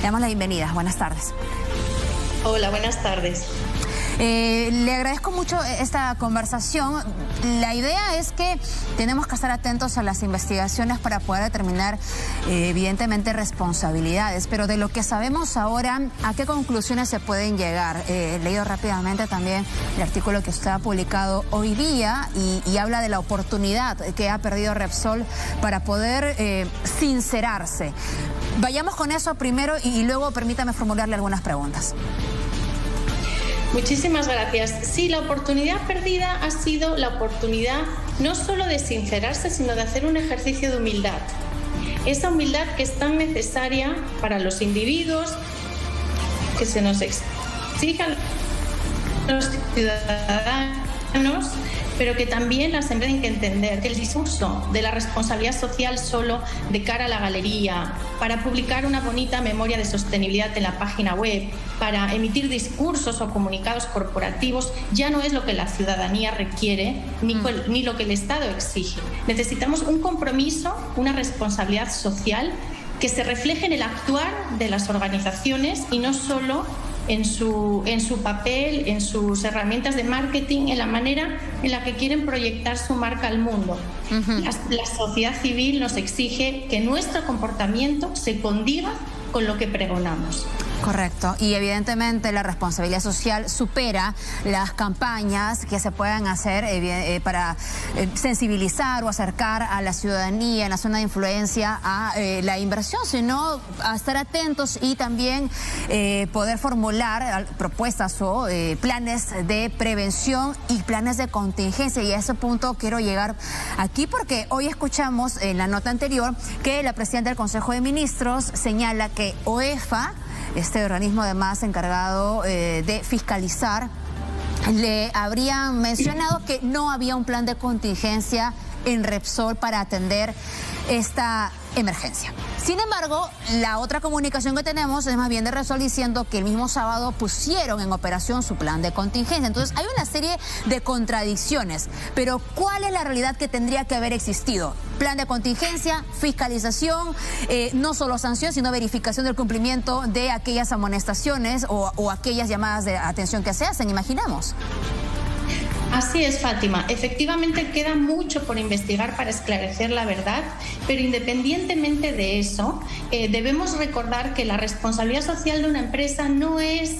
Le damos la bienvenida. Buenas tardes. Hola, buenas tardes. Le agradezco mucho esta conversación. La idea es que tenemos que estar atentos a las investigaciones para poder determinar, evidentemente, responsabilidades. Pero de lo que sabemos ahora, ¿a qué conclusiones se pueden llegar? He leído rápidamente también el artículo que usted ha publicado hoy día y habla de la oportunidad que ha perdido Repsol para poder sincerarse. Vayamos con eso primero y luego permítame formularle algunas preguntas. Muchísimas gracias. Sí, la oportunidad perdida ha sido la oportunidad no solo de sincerarse, sino de hacer un ejercicio de humildad. Esa humildad que es tan necesaria para los individuos, que se nos exige a los ciudadanos, pero que también las empresas tienen que entender que el discurso de la responsabilidad social solo de cara a la galería, para publicar una bonita memoria de sostenibilidad en la página web, para emitir discursos o comunicados corporativos, ya no es lo que la ciudadanía requiere ni lo que el Estado exige. Necesitamos un compromiso, una responsabilidad social que se refleje en el actuar de las organizaciones y no solo en su papel, en sus herramientas de marketing, en la manera en la que quieren proyectar su marca al mundo. La sociedad civil nos exige que nuestro comportamiento se condiga con lo que pregonamos. Correcto. Y evidentemente la responsabilidad social supera las campañas que se puedan hacer para sensibilizar o acercar a la ciudadanía en la zona de influencia a la inversión, sino a estar atentos y también poder formular propuestas o planes de prevención y planes de contingencia. Y a ese punto quiero llegar aquí porque hoy escuchamos en la nota anterior que la presidenta del Consejo de Ministros señala que OEFA, este organismo además encargado de fiscalizar, le habrían mencionado que no había un plan de contingencia en Repsol para atender esta emergencia. Sin embargo, la otra comunicación que tenemos es más bien de Repsol diciendo que el mismo sábado pusieron en operación su plan de contingencia. Entonces hay una serie de contradicciones, pero ¿cuál es la realidad que tendría que haber existido? Plan de contingencia, fiscalización, no solo sanción, sino verificación del cumplimiento de aquellas amonestaciones o aquellas llamadas de atención que se hacen, imaginamos. Así es, Fátima. Efectivamente queda mucho por investigar para esclarecer la verdad, pero independientemente de eso, debemos recordar que la responsabilidad social de una empresa no es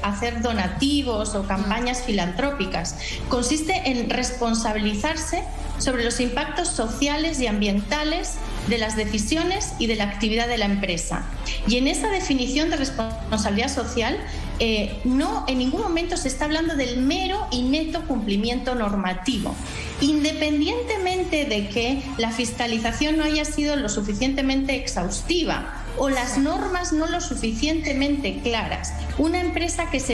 hacer donativos o campañas filantrópicas. Consiste en responsabilizarse sobre los impactos sociales y ambientales de las decisiones y de la actividad de la empresa. Y en esa definición de responsabilidad social, no en ningún momento se está hablando del mero y neto cumplimiento normativo. Independientemente de que la fiscalización no haya sido lo suficientemente exhaustiva o las normas no lo suficientemente claras, una empresa que se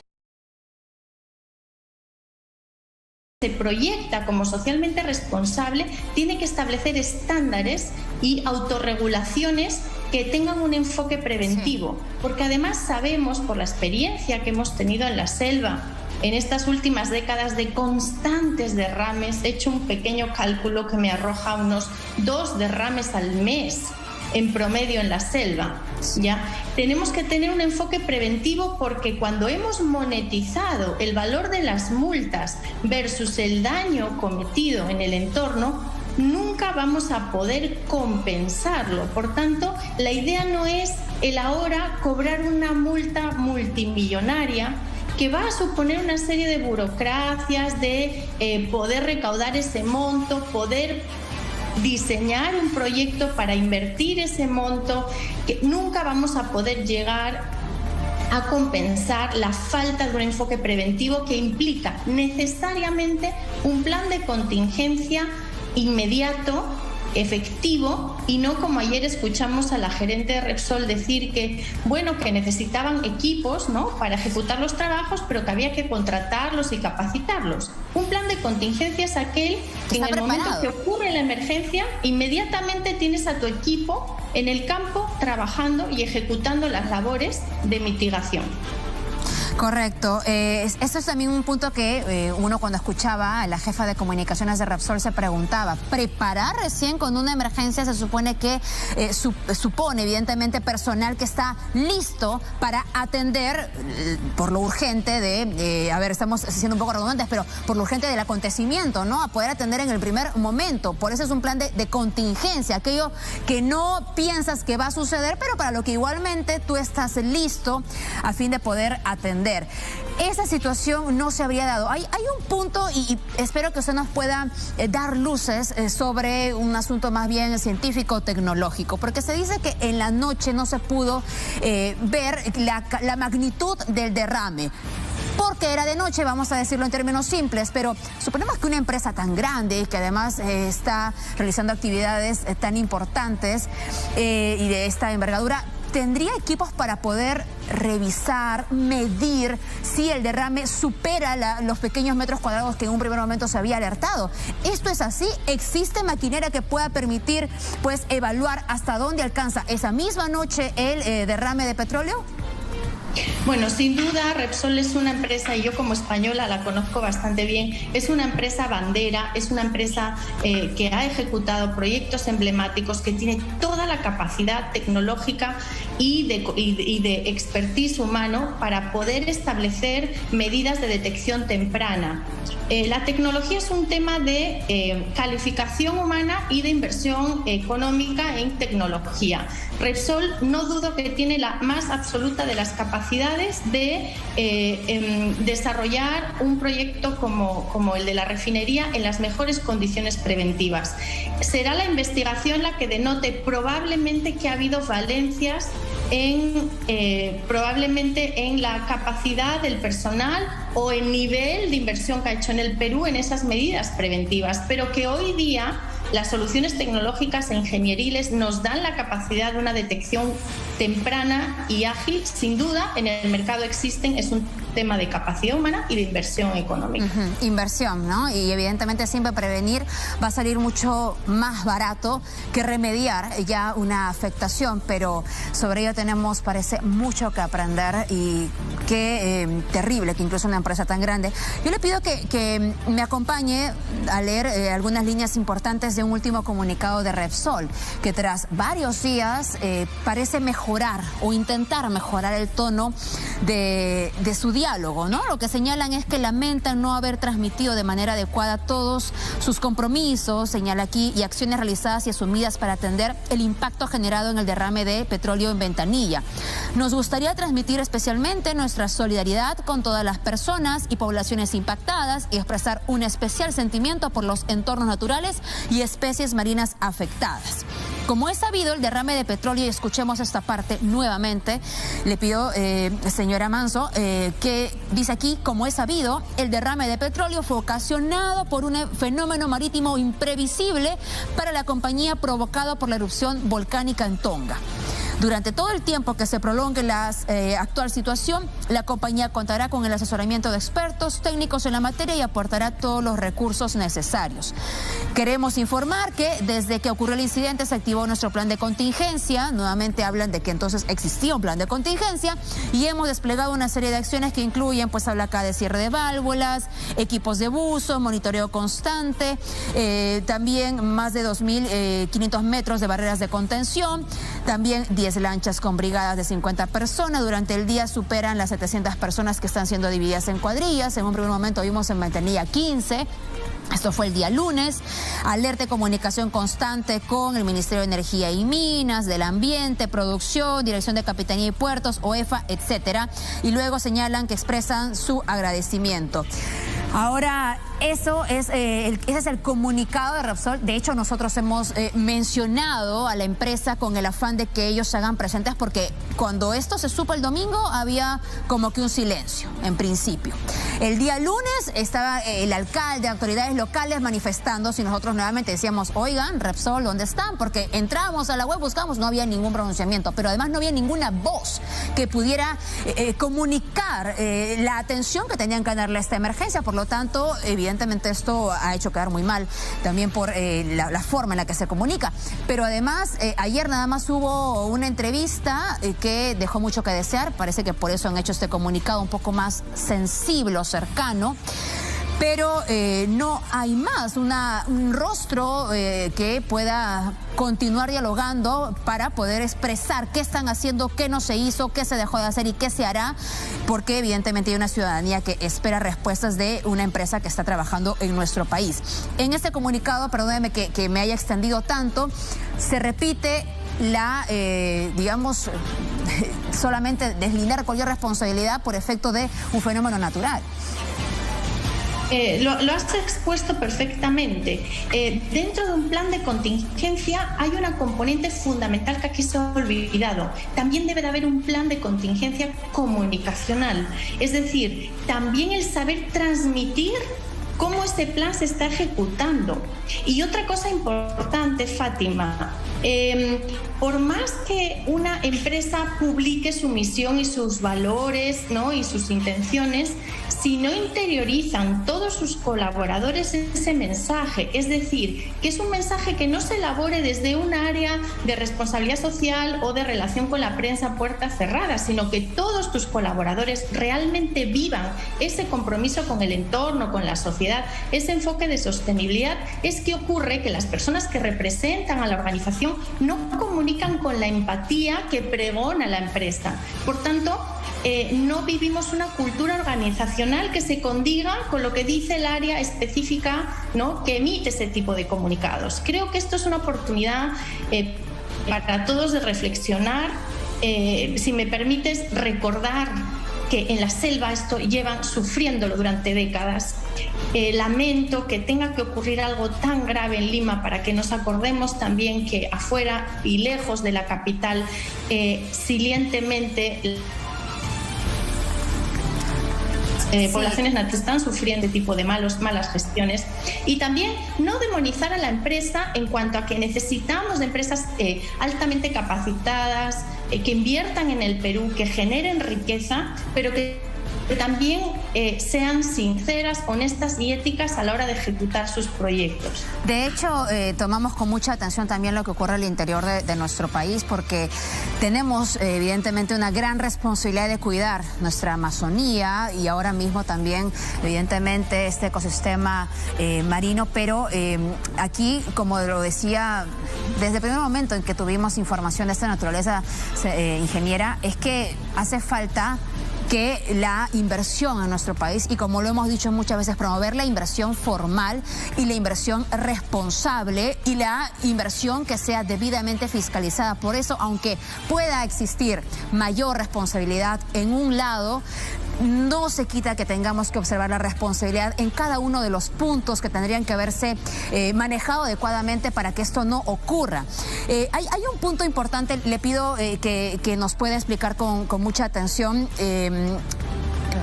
proyecta como socialmente responsable tiene que establecer estándares y autorregulaciones que tengan un enfoque preventivo, porque además sabemos por la experiencia que hemos tenido en la selva en estas últimas décadas de constantes derrames. He hecho un pequeño cálculo que me arroja unos 2 derrames al mes en promedio en la selva. ¿Ya? Tenemos que tener un enfoque preventivo porque cuando hemos monetizado el valor de las multas versus el daño cometido en el entorno, nunca vamos a poder compensarlo. Por tanto, la idea no es el ahora cobrar una multa multimillonaria que va a suponer una serie de burocracias, de poder recaudar ese monto, poder diseñar un proyecto para invertir ese monto, que nunca vamos a poder llegar a compensar la falta de un enfoque preventivo que implica necesariamente un plan de contingencia inmediato, efectivo, y no como ayer escuchamos a la gerente de Repsol decir que, bueno, que necesitaban equipos, ¿no?, para ejecutar los trabajos, pero que había que contratarlos y capacitarlos. Un plan de contingencia es aquel que en el momento que ocurre la emergencia, inmediatamente tienes a tu equipo en el campo trabajando y ejecutando las labores de mitigación. Correcto. Eso es también un punto que uno cuando escuchaba a la jefa de comunicaciones de Repsol se preguntaba. Preparar recién con una emergencia se supone que supone evidentemente personal que está listo para atender por lo urgente de, a ver, estamos siendo un poco redundantes, pero por lo urgente del acontecimiento, ¿no? A poder atender en el primer momento. Por eso es un plan de contingencia, aquello que no piensas que va a suceder, pero para lo que igualmente tú estás listo a fin de poder atender. Esa situación no se habría dado. Hay un punto y espero que usted nos pueda dar luces sobre un asunto más bien científico-tecnológico, porque se dice que en la noche no se pudo ver la magnitud del derrame. Porque era de noche, vamos a decirlo en términos simples, pero suponemos que una empresa tan grande, que además está realizando actividades tan importantes y de esta envergadura, ¿tendría equipos para poder revisar, medir si el derrame supera los pequeños metros cuadrados que en un primer momento se había alertado? ¿Esto es así? ¿Existe maquinaria que pueda permitir, pues, evaluar hasta dónde alcanza esa misma noche el derrame de petróleo? Bueno, sin duda Repsol es una empresa, y yo como española la conozco bastante bien, es una empresa bandera, es una empresa que ha ejecutado proyectos emblemáticos, que tiene toda la capacidad tecnológica y de expertise humano para poder establecer medidas de detección temprana. La tecnología es un tema de calificación humana y de inversión económica en tecnología. Repsol no dudo que tiene la más absoluta de las capacidades de desarrollar un proyecto como el de la refinería en las mejores condiciones preventivas. Será la investigación la que denote probablemente que ha habido falencias probablemente en la capacidad del personal o el nivel de inversión que ha hecho en el Perú en esas medidas preventivas, pero que hoy día las soluciones tecnológicas e ingenieriles nos dan la capacidad de una detección temprana y ágil. Sin duda, en el mercado existen, es un tema de capacidad humana y de inversión económica. Inversión, ¿no? Y evidentemente siempre prevenir va a salir mucho más barato que remediar ya una afectación, pero sobre ello tenemos, parece, mucho que aprender y qué terrible que incluso una empresa tan grande. Yo le pido que me acompañe a leer algunas líneas importantes de un último comunicado de Repsol, que tras varios días parece mejorar o intentar mejorar el tono de su diálogo, ¿no? Lo que señalan es que lamentan no haber transmitido de manera adecuada todos sus compromisos, señala aquí, y acciones realizadas y asumidas para atender el impacto generado en el derrame de petróleo en Ventanilla. Nos gustaría transmitir especialmente nuestra solidaridad con todas las personas y poblaciones impactadas y expresar un especial sentimiento por los entornos naturales y especies marinas afectadas. Como es sabido, el derrame de petróleo, y escuchemos esta parte nuevamente, le pido, señora Manso, que dice aquí, como es sabido, el derrame de petróleo fue ocasionado por un fenómeno marítimo imprevisible para la compañía provocado por la erupción volcánica en Tonga. Durante todo el tiempo que se prolongue la actual situación, la compañía contará con el asesoramiento de expertos técnicos en la materia y aportará todos los recursos necesarios. Queremos informar que desde que ocurrió el incidente se activó nuestro plan de contingencia. Nuevamente hablan de que entonces existía un plan de contingencia y hemos desplegado una serie de acciones que incluyen, pues habla acá de cierre de válvulas, equipos de buzo, monitoreo constante, también más de 2.500 metros de barreras de contención, también 10 lanchas con brigadas de 50 personas. Durante el día superan las 700 personas que están siendo divididas en cuadrillas. En un primer momento vimos en Ventanilla 15. Esto fue el día lunes. Alerta y comunicación constante con el Ministerio de Energía y Minas, del Ambiente, Producción, Dirección de Capitanía y Puertos, OEFA, etcétera. Y luego señalan que expresan su agradecimiento. Ahora, ese es el comunicado de Repsol. De hecho, nosotros hemos mencionado a la empresa con el afán de que ellos se hagan presentes, porque cuando esto se supo el domingo había como que un silencio, en principio. El día lunes estaba el alcalde, autoridades locales manifestándose y nosotros nuevamente decíamos, oigan, Repsol, ¿dónde están? Porque entramos a la web, buscamos, no había ningún pronunciamiento, pero además no había ninguna voz que pudiera comunicar la atención que tenían que darle a esta emergencia. Por lo tanto, evidentemente, evidentemente esto ha hecho quedar muy mal también por la forma en la que se comunica. Pero además, ayer nada más hubo una entrevista que dejó mucho que desear. Parece que por eso han hecho este comunicado un poco más sensible o cercano. Pero no hay más un rostro que pueda continuar dialogando para poder expresar qué están haciendo, qué no se hizo, qué se dejó de hacer y qué se hará, porque evidentemente hay una ciudadanía que espera respuestas de una empresa que está trabajando en nuestro país. En este comunicado, perdóneme que me haya extendido tanto, se repite digamos, solamente deslindar cualquier responsabilidad por efecto de un fenómeno natural. Lo has expuesto perfectamente. Dentro de un plan de contingencia hay una componente fundamental que aquí se ha olvidado. También debe de haber un plan de contingencia comunicacional. Es decir, también el saber transmitir cómo este plan se está ejecutando. Y otra cosa importante, Fátima, por más que una empresa publique su misión y sus valores, ¿no?, y sus intenciones, si no interiorizan todos sus colaboradores ese mensaje, es decir, que es un mensaje que no se elabore desde un área de responsabilidad social o de relación con la prensa a puerta cerrada, sino que todos tus colaboradores realmente vivan ese compromiso con el entorno, con la sociedad, ese enfoque de sostenibilidad, es que ocurre que las personas que representan a la organización no comunican con la empatía que pregona la empresa. Por tanto, no vivimos una cultura organizacional que se condiga con lo que dice el área específica, ¿no?, que emite ese tipo de comunicados. Creo que esto es una oportunidad para todos de reflexionar. Si me permites, recordar que en la selva esto llevan sufriéndolo durante décadas. Lamento que tenga que ocurrir algo tan grave en Lima para que nos acordemos también que afuera y lejos de la capital, silientemente, poblaciones nativas están sufriendo este tipo de malas gestiones. Y también no demonizar a la empresa en cuanto a que necesitamos de empresas altamente capacitadas, que inviertan en el Perú, que generen riqueza, pero que también sean sinceras, honestas y éticas a la hora de ejecutar sus proyectos. De hecho, tomamos con mucha atención también lo que ocurre al interior de nuestro país, porque tenemos evidentemente una gran responsabilidad de cuidar nuestra Amazonía y ahora mismo también evidentemente este ecosistema marino, pero aquí, como lo decía desde el primer momento en que tuvimos información de esta naturaleza, ingeniera, es que hace falta que la inversión en nuestro país, y como lo hemos dicho muchas veces, promover la inversión formal y la inversión responsable y la inversión que sea debidamente fiscalizada. Por eso, aunque pueda existir mayor responsabilidad en un lado, no se quita que tengamos que observar la responsabilidad en cada uno de los puntos que tendrían que haberse manejado adecuadamente para que esto no ocurra. Hay un punto importante, le pido que nos pueda explicar con mucha atención.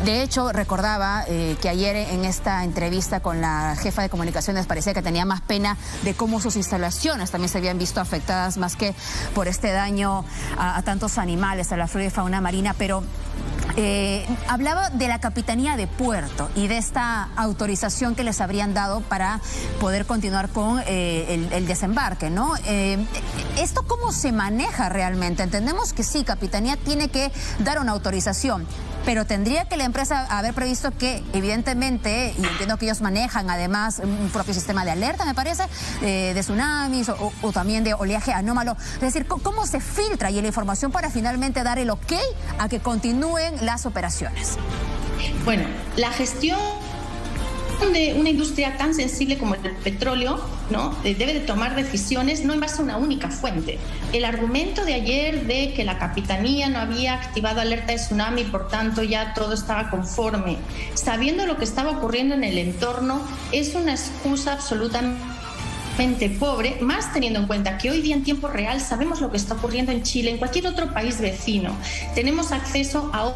De hecho, recordaba que ayer en esta entrevista con la jefa de comunicaciones parecía que tenía más pena de cómo sus instalaciones también se habían visto afectadas más que por este daño a tantos animales, a la flora y fauna marina, pero hablaba de la Capitanía de Puerto y de esta autorización que les habrían dado para poder continuar con el desembarque, ¿no? ¿Esto cómo se maneja realmente? Entendemos que sí, Capitanía tiene que dar una autorización, pero tendría que la empresa haber previsto que, evidentemente, y entiendo que ellos manejan además un propio sistema de alerta, me parece, de tsunamis o también de oleaje anómalo. Es decir, ¿cómo se filtra ahí la información para finalmente dar el ok a que continúen las operaciones? Bueno, la gestión de una industria tan sensible como el petróleo, ¿no?, debe de tomar decisiones no en base a una única fuente. El argumento de ayer de que la Capitanía no había activado alerta de tsunami y por tanto ya todo estaba conforme, sabiendo lo que estaba ocurriendo en el entorno, es una excusa absolutamente pobre, más teniendo en cuenta que hoy día en tiempo real sabemos lo que está ocurriendo en Chile, en cualquier otro país vecino. Tenemos acceso a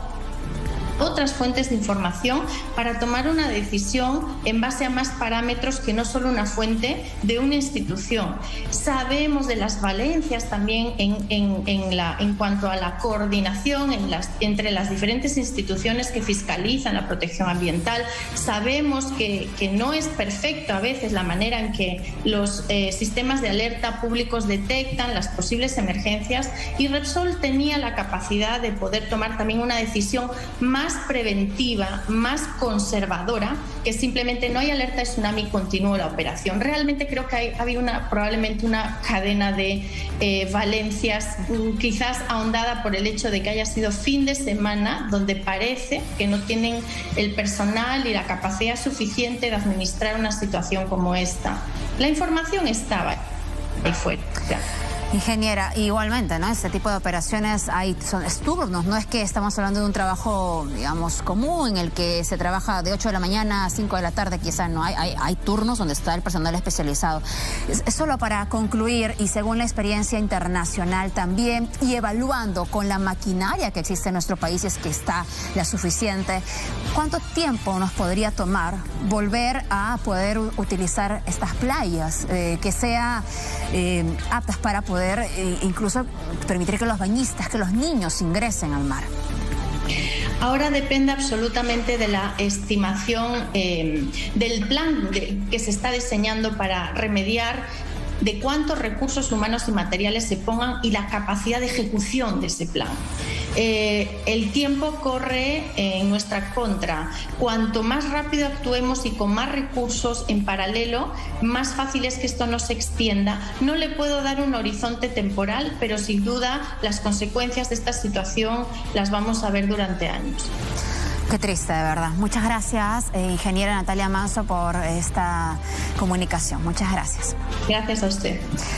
otras fuentes de información para tomar una decisión en base a más parámetros que no solo una fuente de una institución. Sabemos de las valencias también en cuanto a la coordinación entre las diferentes instituciones que fiscalizan la protección ambiental. Sabemos que no es perfecto a veces la manera en que los sistemas de alerta públicos detectan las posibles emergencias, y Repsol tenía la capacidad de poder tomar también una decisión más preventiva, más conservadora, que simplemente no hay alerta de tsunami, continúa la operación. Realmente creo que ha habido probablemente una cadena de valencias, quizás ahondada por el hecho de que haya sido fin de semana, donde parece que no tienen el personal y la capacidad suficiente de administrar una situación como esta. La información estaba ahí fuera. Ingeniera, igualmente, ¿no? Este tipo de operaciones son turnos, no es que estamos hablando de un trabajo, digamos, común en el que se trabaja de 8 de la mañana a 5 de la tarde, quizás no. Hay turnos donde está el personal especializado. Es solo para concluir, y según la experiencia internacional también, y evaluando con la maquinaria que existe en nuestro país, es que está la suficiente, ¿cuánto tiempo nos podría tomar volver a poder utilizar estas playas que sean aptas para poder incluso permitir que los bañistas, que los niños ingresen al mar? Ahora depende absolutamente de la estimación del plan que se está diseñando para remediar, de cuántos recursos humanos y materiales se pongan y la capacidad de ejecución de ese plan. El tiempo corre en nuestra contra. Cuanto más rápido actuemos y con más recursos en paralelo, más fácil es que esto no se extienda. No le puedo dar un horizonte temporal, pero sin duda las consecuencias de esta situación las vamos a ver durante años. Qué triste, de verdad. Muchas gracias, ingeniera Natalia Manso, por esta comunicación. Muchas gracias. Gracias a usted.